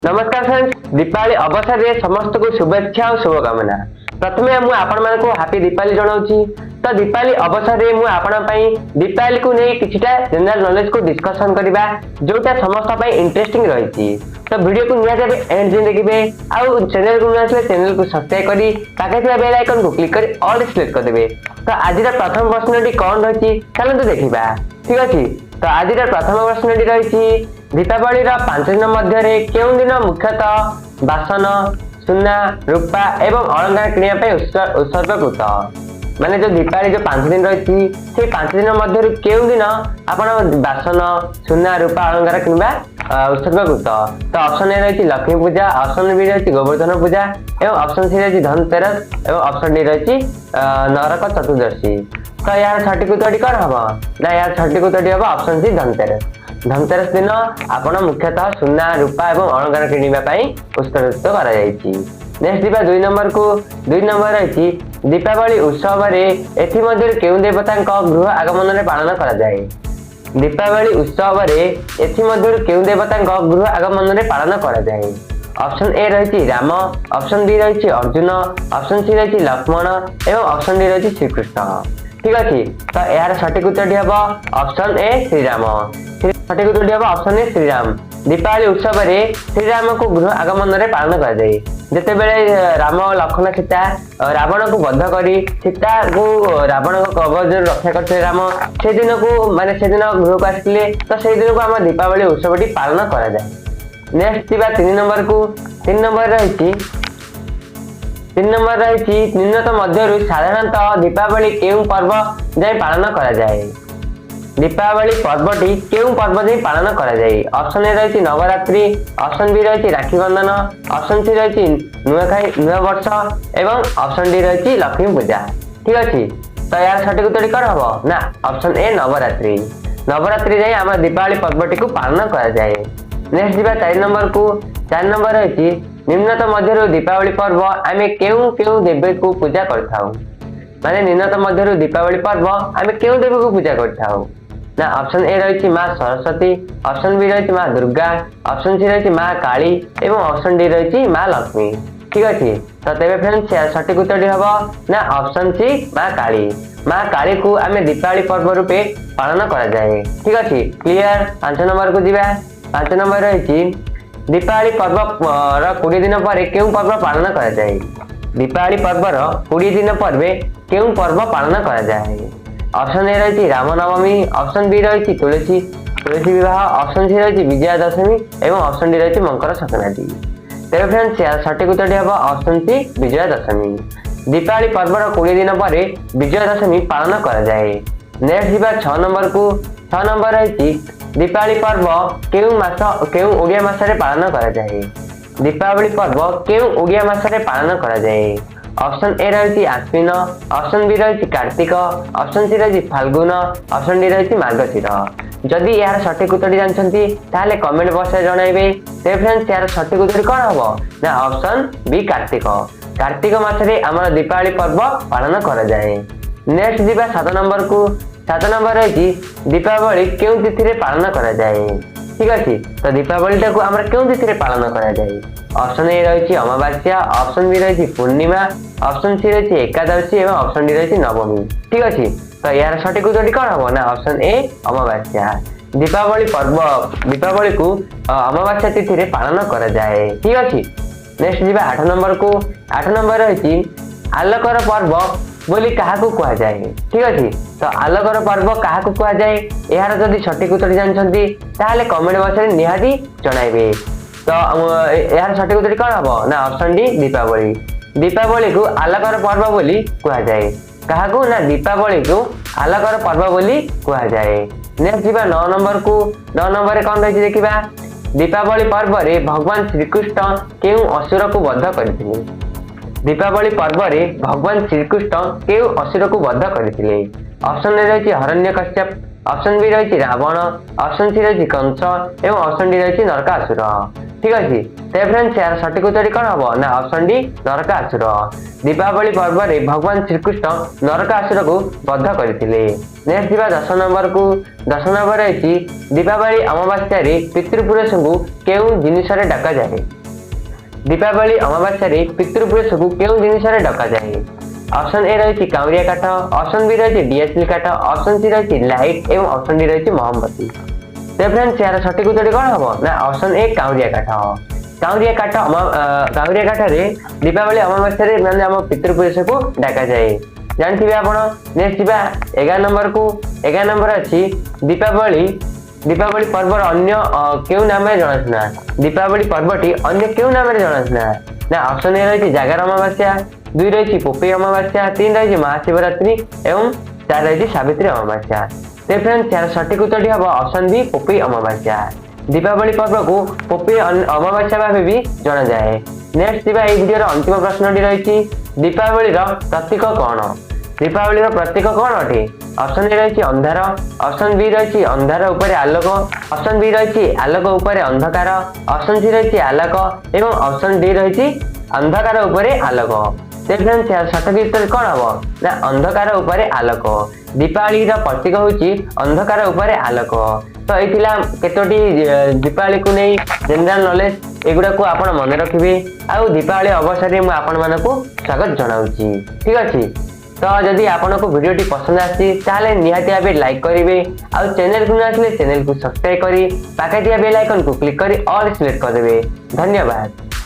नमस्कार फ्रेंड्स, दीपावली अवसर में समस्त को शुभेच्छा और शुभकामना। प्रथमे मु आपण मानकु हैप्पी दीपावली जणाउची। तो दीपावली अवसर में मु आपण पई दीपावली को नै किछिटा जनरल नॉलेज को डिस्कशन करबा जोटा समस्त पई इंटरेस्टिंग रहिची। तो वीडियो को निया जाबे एंड जे देखिबे आ चैनल को नसले चैनल को सब्सक्राइब करी पाके थिबा बेल आइकन को क्लिक करी ऑल सिलेक्ट कर देबे। तो आज प्रथम प्रश्नटी कोन रहिची चलंतु देखिबा। ठीक अछि। तो आज प्रथम प्रश्नटी रहिची दीपावली 5 दिन मध्य केउं दिन मुख्यतः बासन सुना रूपा एवं अलंकार किनिया उत्सर्गीकृत माने जो दीपावली जो 5 दिन रही से 5 दिन मध्य केउं दिन आपण बासन सुना रूपा अलंकार किनिबा उत्सर्गीकृत। तो ऑप्शन ए रही लक्ष्मी पूजा, ऑप्शन बी रही गोवर्धन पूजा एवं ऑप्शन सी रही धनतेरस एवं ऑप्शन डी रही नरक चतुर्दशी। तो यार सठिक उत्तर कौन हम ना यार सठिक उत्तर हम ऑप्शन सी धनतेरस। धनतेरस दिन आपण मुख्यतः सुना रूपा एवं अलंकार किनिबा पई उत्सर्गित करा जायछि। नेक्स्ट दिबा 2 नंबर को 2 नंबर रही दीपावली उत्सव रे एथि मध्य केउं देवता गृह आगमन रे पालन करा जाय। दीपावली उत्सव रे एथि मध्य केउं देवता गृह आगमन रे पालन करा जाय। ऑप्शन ए रही राम, ऑप्शन बी रही अर्जुन, ऑप्शन सी रही लक्ष्मण एवं ऑप्शन डी रही श्रीकृष्ण। ठीक अच्छे। तो यार सठिक उत्तर हम ऑप्शन ए श्रीराम। सठिक उत्तर हम ऑप्शन ए श्रीराम। दीपावली उत्सव रे श्रीराम को गृह आगमन रे पालन कर जाए। जेते बेले राम लक्ष्मण सीता रावण को बद्ध करी सीता को रावण को कवच रक्षा करते राम से दिन को माने से दिन गृह को आसले। तो से दिन को आम दीपावली उत्सव पालन करा जाए। नेक्स्ट 3 नंबर को 3 नंबर रही 3 नंबर रही निम्नत मध्य साधारणतः दीपावली केउं पर्व जाए पालन करा जाए। दीपावली पर्वटी केउं पर्व जाए पालन करा जाए। ऑप्शन ए रही नवरात्रि, ऑप्शन बी रही राखी बंधन, ऑप्शन सी रही नुआखाई नुआ वर्ष एवं ऑप्शन डी रही लक्ष्मी पूजा। ठीक अच्छे। तो यार सठिक उत्तर कौन हम ना ऑप्शन ए नवरात्रि। नवरात्रि जाए आम दीपावली पर्वटी को पालन करा जाए। नेक्स्ट दिबा 4 नंबर को 4 नंबर रही निम्नत मध्य दीपावली पर्व आम केउं केउं देवी को पूजा करथाउ। माने निम्नत मध्य दीपावली पर्व आम केउं देवी को पूजा करथाउ ना ऑप्शन ए रही माँ सरस्वती, ऑप्शन बी रही माँ दुर्गा, ऑप्शन सी रही माँ काली एवं ऑप्शन डी रही माँ लक्ष्मी। ठीक अच्छे। तो तेरे फ्रेंड्स सठिक उत्तर हम ना ऑप्शन सी माँ काली। माँ काली को आम दीपावली पर्व रूपे पालन करा जाए। ठीक अच्छे। क्लियर। 5 नंबर को जीवा। 5 नंबर रही दीपावली पर्व 20 दिन पर केउं पर्व पालन करा जाए। दीपावली पर्वर 20 दिन पर केउं पर्व पालन करा जाए। ऑप्शन ए रही रामनवमी, ऑप्शन बी रही तुलसी विवाह, ऑप्शन सी रही विजयादशमी एवं ऑप्शन डी रही मकर संक्रांति। तेरे फ्रेंड्स सठिक उत्तर हम ऑप्शन सी विजयादशमी। दीपावली पर्वर 20 दिन पर विजयादशमी पालन करा जाए। नेक्स्ट दिबा 6 नंबर को 6 नंबर रही दीपावली पर्व केउं ओडिया मास रे पालन करा जाए। दीपावली पर्व केउं ओडिया मास रे पालन करा जाए। ऑप्शन ए रही आश्विन, ऑप्शन बी रही कार्तिक, ऑप्शन सी रही फाल्गुन, ऑप्शन डी रही मार्गशीर। जदि यार सठिक उत्तर जानछंती ताले कमेंट बॉक्स रे जणाइबे। ते फ्रेंड्स यार सठिक उत्तर कोन हबो ना ऑप्शन बी कार्तिक। कार्तिक मास रे हमर दीपावली पर्व पालन करा जाए। नेक्स्ट दिबा 7 नंबर को 7 नंबर रही दीपावली केउं तिथि रे पालन करा जाए। ठीक अच्छे। तो दीपावली टाको आमर केउं तिथि रे पालन करा जाए। ऑप्शन ए रही अमावास्या, ऑप्शन बी रही पूर्णिमा, ऑप्शन सी रही एकादशी एवं ऑप्शन डी रही नवमी। ठीक अच्छे। तो यार सठिक उत्तर कौन हम ना ऑप्शन ए अमावास्या। दीपावली पर्व दीपावली को अमावास्या तिथि रे पालन करा जाए। ठीक अच्छे। नेक्स्ट जीवा 8 नंबर को 8 नंबर रही आलोकर पर्व बोली काहाकू कहा जाए। ठीक अच्छे। तो आलोकर पर्व काहाकू कहा जाए यार जदि सठिक उत्तर जानछंती ताले कमेंट बॉक्स रे निहाती जणाइबे। तो यार सठिक उत्तर कौन हम ना ऑप्शन डी दीपावली। दीपावली को आलोकर पर्व बोली कहा जाए। काहाकू ना दीपावली को आलोकर पर्व बोली कहा जाए। नेक्स्ट जीवा 9 नंबर को 9 नंबर कौन रही देखिबा। दीपावली पर्व रे भगवान श्रीकृष्ण केउं असुर को वध करथिले। दीपावली पर्व रे भगवान श्रीकृष्ण केउं असुर को वध करथिले। ऑप्शन ए रही हिरण्यकश्यप, ऑप्शन बी रही रावण, ऑप्शन सी रही कंस एवं ऑप्शन डी रही नरकासुर। ठीक अच्छे। तो फ्रेंड्स यार सठिक उत्तर कौन हम ना ऑप्शन डी नरकासुर। दीपावली पर्व में भगवान श्रीकृष्ण नरकासुर को बध करते। नेक्स्ट जीवा 10 नंबर को। 10 नंबर रही दीपावली अमावास्या पितृपुरुष को केउं जिनिस डका जाए। दीपावली अमावास्या पितृपुरुष को केउं जिनिस डका जाए। ऑप्शन ए रही काउरिया काठ, ऑप्शन बी रही डीएसएल काठ, ऑप्शन सी रही लाइट एवं ऑप्शन डी रही मोमबत्ती। तो फ्रेंड्स यार सठिक उत्तर कौन हम ना ऑप्शन ए काउरिया काठ। काउरिया काठ रे दीपावली अमावास्या माने आम पितृपुरुष को डाका जाए जानते आप। नेक्स्ट जीवा 11 नंबर को। 11 नंबर अच्छी दीपावली पर्व अन्य क्यों नाम जनाशुना। दीपावली पर्वटी अन्य क्यों नाम जनाशुना ना ऑप्शन ए रही जागर अमावास्या, 2 रही पोपई अमावास्या, 3 रही महाशिवरात्रि एवं 4 रही सावित्री अमावास्या। तो फ्रेंड्स यार सठिक उत्तर हम ऑप्शन बी पोपई अमावास्या। दीपावली पर्व को पोपई अमावास्या भाव भी जना जाए। नेक्स्ट जीवा ये वीडियो अंतिम प्रश्न रही दीपावली प्रतीक कौन। दीपावली प्रतीक कौन अटे। ऑप्शन ए रही अंधार, ऑप्शन बी रही अंधार उपर आलोक, ऑप्शन बी रही आलोक उपर अंधकार, ऑप्शन सी रही आलोक एवं ऑप्शन डी रही अंधकार उपर आलोक। फ्रेंड्स यार सठिक उत्तर कौन हम ना अंधकार उपर आलोक। दीपावली प्रतीक होची अंधकार उपर आलोक। तो ये केतोटी दीपावली को नहीं जनरल नॉलेज एगुड़ा को आप मन रखिए। आउ दीपावली अवसर में आपण मानक स्वागत जनाऊँगी। ठीक अच्छे। तो जदि आपको वीडियो पसंद आए निहाती भाव लाइक करेंगे। आउ चैनल को न आसले चैनल को सब्सक्राइब कर पाखे बेल आइकन को क्लिक कर ऑल सिलेक्ट करदे। धन्यवाद।